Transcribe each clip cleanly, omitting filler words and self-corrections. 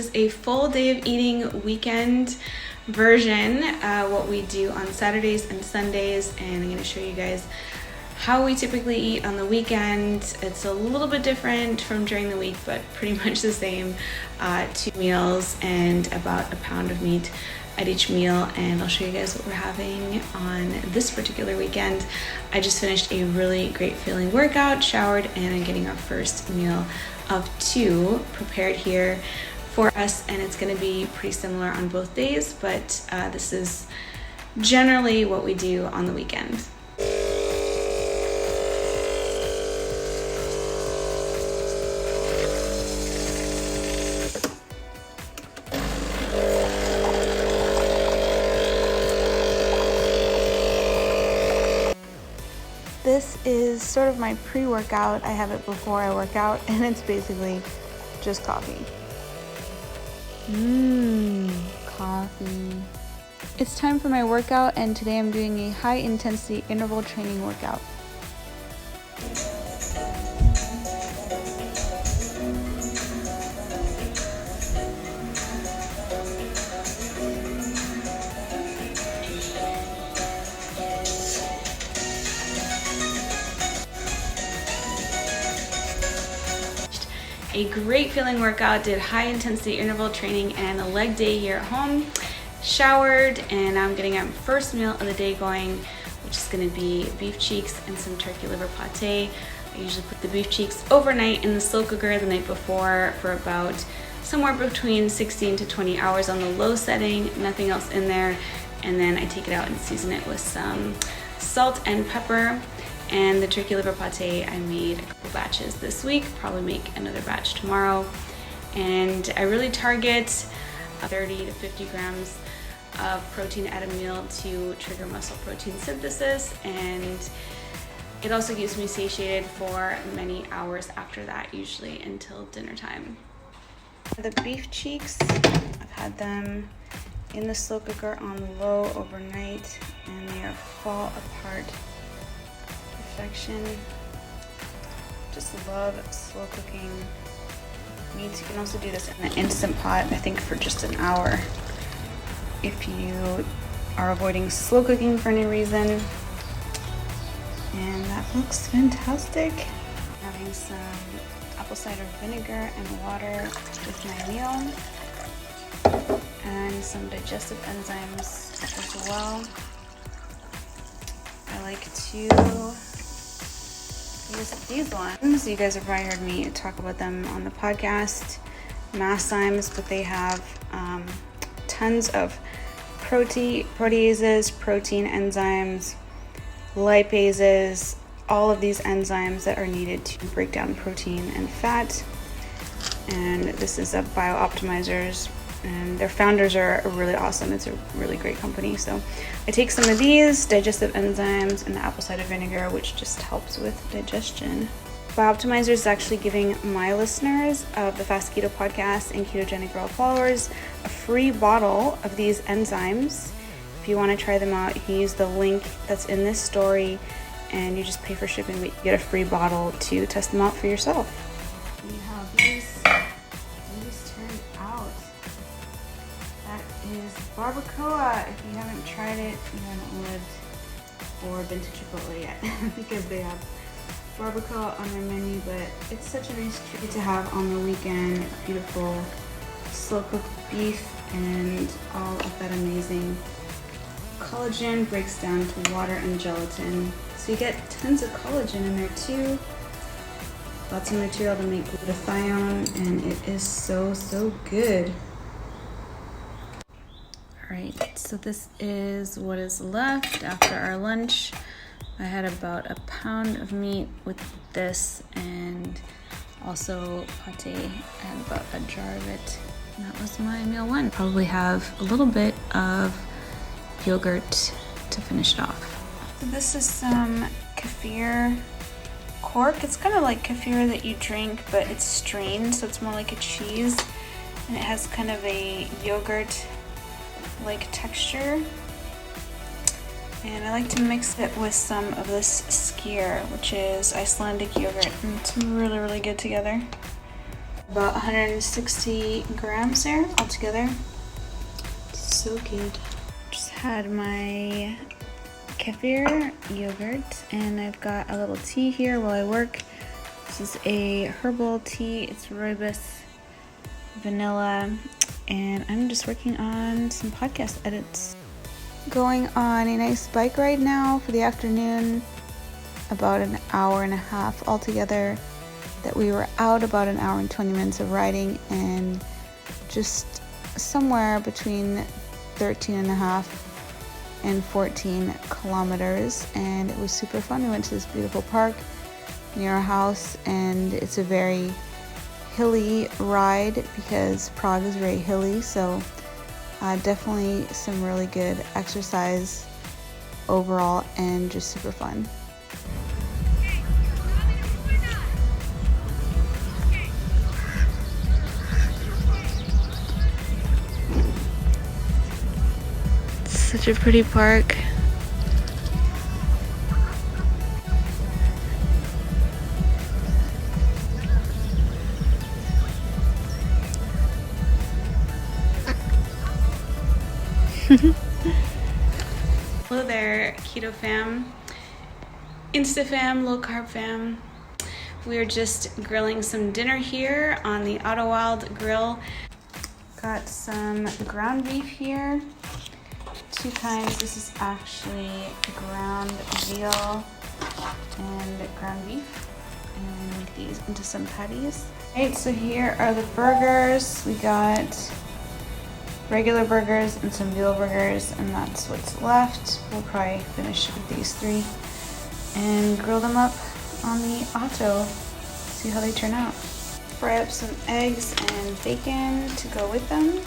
This is a full day of eating weekend version, what we do on Saturdays and Sundays, and I'm going to show you guys how we typically eat on the weekend. It's a little bit different from during the week, but pretty much the same. 2 meals and about a pound of meat at each meal, and I'll show you guys what we're having on this particular weekend. I just finished a really great feeling workout, showered, and I'm getting our first meal of 2 prepared here for us, and it's going to be pretty similar on both days, but this is generally what we do on the weekend. This is sort of my pre-workout. I have it before I work out, and it's basically just coffee. Coffee. It's time for my workout, and today I'm doing a high-intensity interval training workout. A great feeling workout, did high intensity interval training and a leg day here at home, showered, and I'm getting our first meal of the day going, which is going to be beef cheeks and some turkey liver pate. I usually put the beef cheeks overnight in the slow cooker the night before for about somewhere between 16 to 20 hours on the low setting, nothing else in there, and then I take it out and season it with some salt and pepper. And the turkey liver pate, I made a couple batches this week, probably make another batch tomorrow. And I really target 30 to 50 grams of protein at a meal to trigger muscle protein synthesis, and it also keeps me satiated for many hours after that, usually until dinner time. The beef cheeks, I've had them in the slow cooker on low overnight, and they are fall apart. Just love slow cooking meats. You can also do this in an instant pot, I think for just an hour if you are avoiding slow cooking for any reason. And that looks fantastic. Having some apple cider vinegar and water with my meal, and some digestive enzymes as well. I like to use these ones. You guys have probably heard me talk about them on the podcast, Masszymes, but they have tons of proteases, protein enzymes, lipases, all of these enzymes that are needed to break down protein and fat. And this is a BioOptimizers, and their founders are really awesome. It's a really great company. So I take some of these digestive enzymes and the apple cider vinegar, which just helps with digestion. BioOptimizers is actually giving my listeners of the Fast Keto podcast and Ketogenic Girl followers a free bottle of these enzymes. If you want to try them out, you can use the link that's in this story, and you just pay for shipping, but you get a free bottle to test them out for yourself. You have these turned out. That is barbacoa. If you haven't tried it, you haven't lived or been to Chipotle yet, because they have barbacoa on their menu, but it's such a nice treat to have on the weekend. Beautiful slow cooked beef and all of that amazing collagen breaks down to water and gelatin. So you get tons of collagen in there too. Lots of material to make glutathione, and it is so good. Alright, so this is what is left after our lunch. I had about a pound of meat with this, and also pate. I had about a jar of it, and that was my meal 1. Probably have a little bit of yogurt to finish it off. So this is some kefir cork. It's kind of like kefir that you drink, but it's strained, so it's more like a cheese, and it has kind of a yogurt like texture. And I like to mix it with some of this skyr, which is Icelandic yogurt, and it's really good together. About 160 grams there altogether. So good. Just had my kefir yogurt, and I've got a little tea here while I work. This is a herbal tea. It's rooibos, vanilla, and I'm just working on some podcast edits. Going on a nice bike ride now for the afternoon, about an hour and a half altogether. That we were out about an hour and 20 minutes of riding, and just somewhere between 13 and a half and 14 kilometers, and it was super fun. We went to this beautiful park near our house, and it's a very hilly ride because Prague is very hilly, so definitely some really good exercise overall and just super fun. Such a pretty park. Hello there, Keto fam, Insta fam, low carb fam. We are just grilling some dinner here on the Auto Wild grill. Got some ground beef here. Two kinds. This is actually ground veal and ground beef, and make these into some patties. Alright, so here are the burgers. We got regular burgers and some veal burgers, and that's what's left. We'll probably finish with these three and grill them up on the Auto, see how they turn out. Fry up some eggs and bacon to go with them.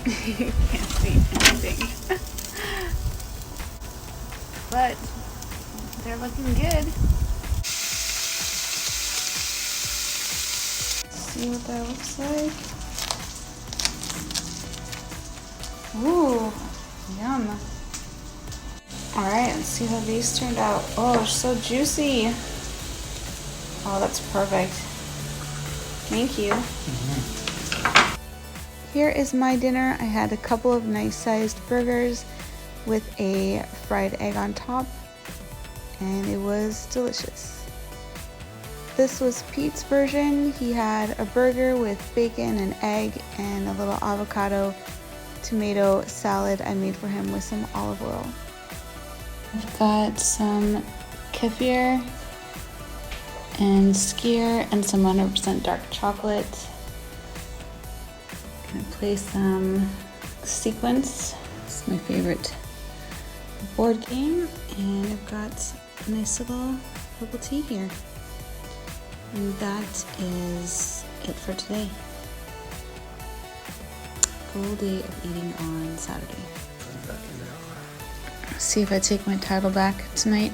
You can't see anything. But they're looking good. See what that looks like. Ooh, yum. Alright, let's see how these turned out. Oh, so juicy. Oh, that's perfect. Thank you. Here is my dinner. I had a couple of nice sized burgers with a fried egg on top, and it was delicious. This was Pete's version. He had a burger with bacon and egg and a little avocado tomato salad I made for him with some olive oil. I've got some kefir and skyr and some 100% dark chocolate. Gonna play some Sequence. It's my favorite board game, and I've got a nice little herbal tea here. And that is it for today. Full day of eating on Saturday. See if I take my title back tonight.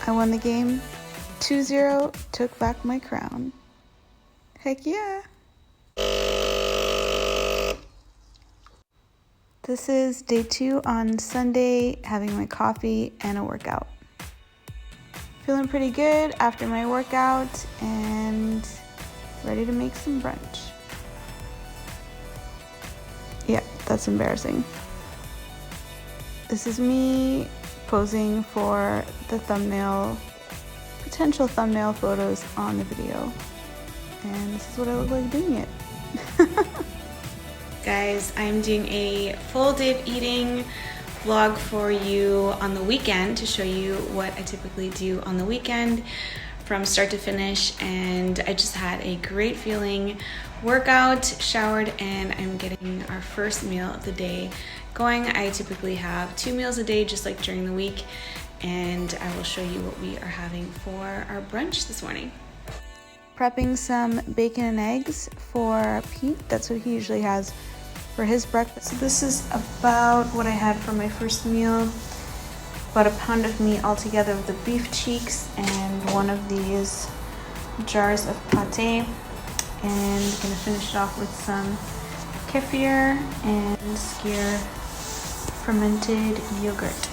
I won the game. 2-0, took back my crown. Heck yeah. This is day 2 on Sunday, having my coffee and a workout. Feeling pretty good after my workout and ready to make some brunch. Yeah, that's embarrassing. This is me posing for the potential thumbnail photos on the video. And this is what I look like doing it. Guys, I'm doing a full day of eating vlog for you on the weekend to show you what I typically do on the weekend from start to finish. And I just had a great feeling workout, showered, and I'm getting our first meal of the day going. I typically have 2 meals a day just like during the week, and I will show you what we are having for our brunch this morning. Prepping some bacon and eggs for Pete. That's what he usually has for his breakfast. So this is about what I had for my first meal. About a pound of meat altogether with the beef cheeks and one of these jars of pate. And gonna finish it off with some kefir and skyr fermented yogurt.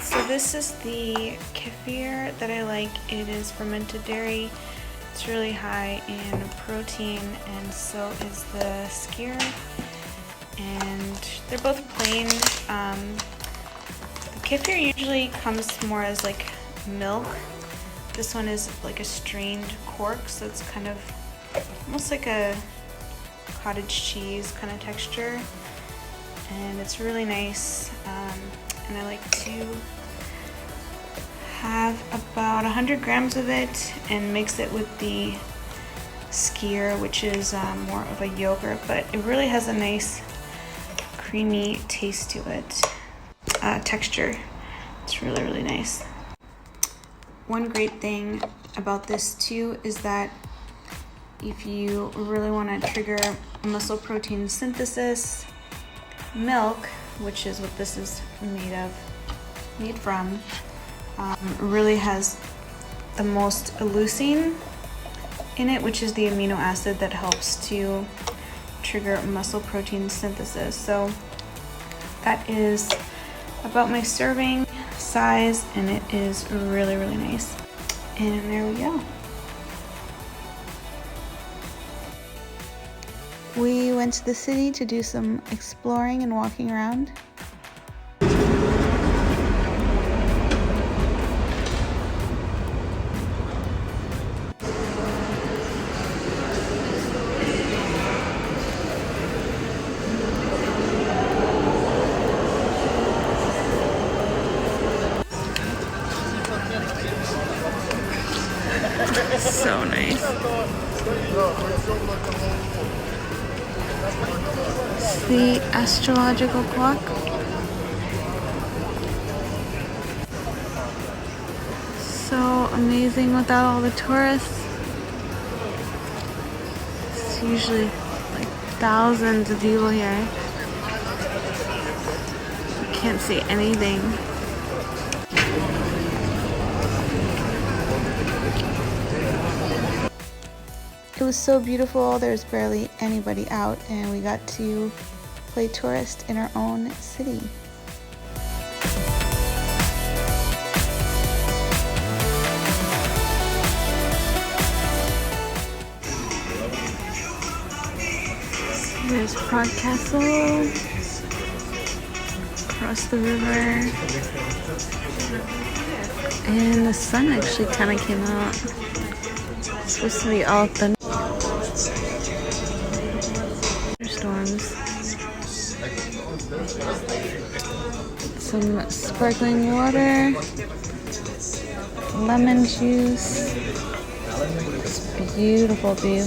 So this is the kefir that I like. It is fermented dairy. It's really high in protein, and so is the skyr. And they're both plain. The kefir usually comes more as like milk. This one is like a strained cork, so it's kind of almost like a cottage cheese kind of texture. And it's really nice. And I like to have about 100 grams of it and mix it with the skyr, which is more of a yogurt, but it really has a nice creamy taste to it, texture. It's really, really nice. One great thing about this too is that if you really want to trigger muscle protein synthesis, milk, which is what this is made from, really has the most leucine in it, which is the amino acid that helps to trigger muscle protein synthesis. So that is about my serving size, and it is really, really nice. And there we go. We went to the city to do some exploring and walking around. So nice. The astrological clock. So amazing without all the tourists. It's usually like thousands of people here. You can't see anything. It was so beautiful. There's barely anybody out, and we got to play tourist in our own city. There's Prague Castle, across the river, and the sun actually kind of came out. It's supposed to be all thunder. Storms. Some sparkling water, lemon juice. It's beautiful view.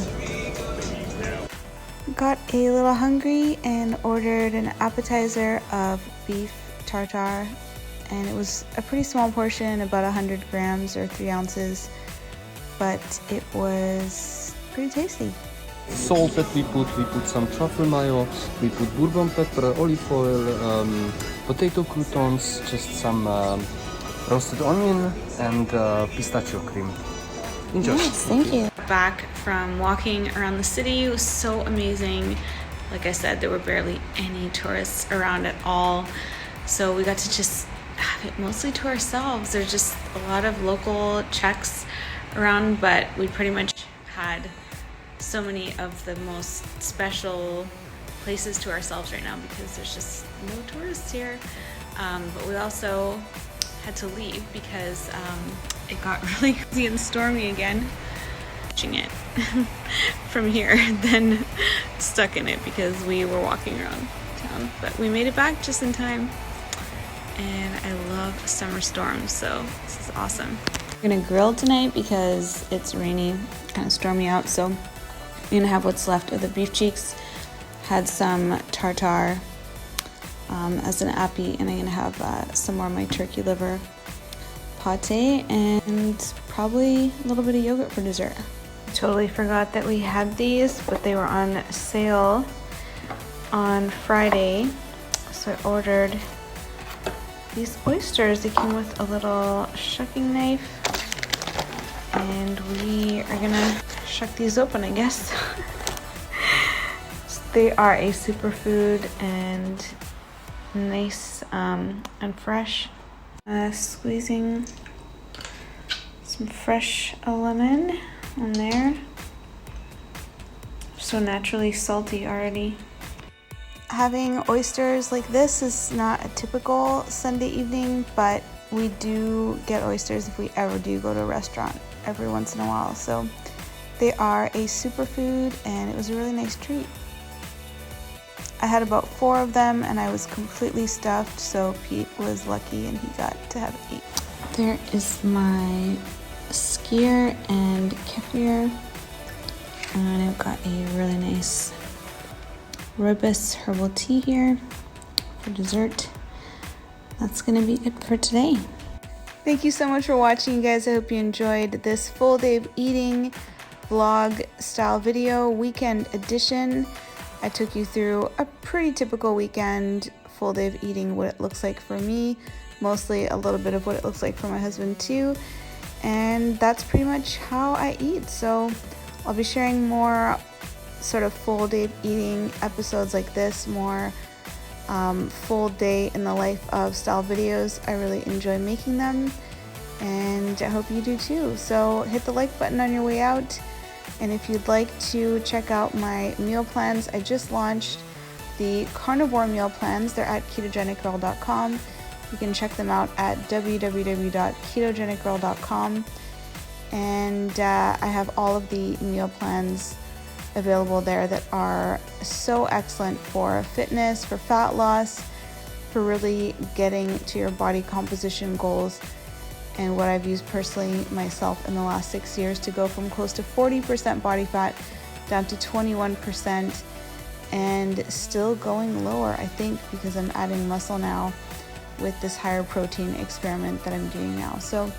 Got a little hungry and ordered an appetizer of beef tartare, and it was a pretty small portion, about 100 grams or 3 ounces, but it was pretty tasty. Salt that we put some truffle mayo, we put bourbon pepper, olive oil, potato croutons, just some roasted onion and pistachio cream. Enjoy. Yes, thank you. Back from walking around the city. It was so amazing. Like I said, there were barely any tourists around at all, so we got to just have it mostly to ourselves. There's just a lot of local Czechs around, but we pretty much had so many of the most special places to ourselves right now because there's just no tourists here. But we also had to leave because it got really crazy and stormy again. Watching it from here, then stuck in it because we were walking around town. But we made it back just in time, and I love summer storms, so this is awesome. We're gonna grill tonight because it's rainy, kind of stormy out, so I'm gonna have what's left of the beef cheeks. Had some tartare as an appy, and I'm gonna have some more of my turkey liver pate and probably a little bit of yogurt for dessert. Totally forgot that we had these, but they were on sale on Friday, so I ordered these oysters. They came with a little shucking knife, and we are gonna shuck these open, I guess. They are a superfood and nice and fresh. Squeezing some fresh lemon on there. So naturally salty already. Having oysters like this is not a typical Sunday evening, but we do get oysters if we ever do go to a restaurant every once in a while. So they are a superfood and it was a really nice treat. I had about 4 of them and I was completely stuffed, so Pete was lucky and he got to have 8. There is my skyr and kefir, and I've got a really nice rooibos herbal tea here for dessert. That's gonna be it for today. Thank you so much for watching, guys. I hope you enjoyed this full day of eating vlog style video, weekend edition. I took you through a pretty typical weekend, full day of eating, what it looks like for me, mostly a little bit of what it looks like for my husband too. And that's pretty much how I eat. So I'll be sharing more sort of full day of eating episodes like this, more full day in the life of style videos. I really enjoy making them and I hope you do too. So hit the like button on your way out. And if you'd like to check out my meal plans, I just launched the Carnivore meal plans. They're at ketogenicgirl.com. You can check them out at www.ketogenicgirl.com. And I have all of the meal plans available there that are so excellent for fitness, for fat loss, for really getting to your body composition goals, and what I've used personally myself in the last 6 years to go from close to 40% body fat down to 21% and still going lower, I think, because I'm adding muscle now with this higher protein experiment that I'm doing now. So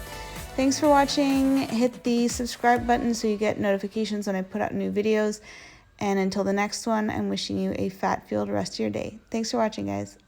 thanks for watching. Hit the subscribe button so you get notifications when I put out new videos. And until the next one, I'm wishing you a fat-filled rest of your day. Thanks for watching, guys.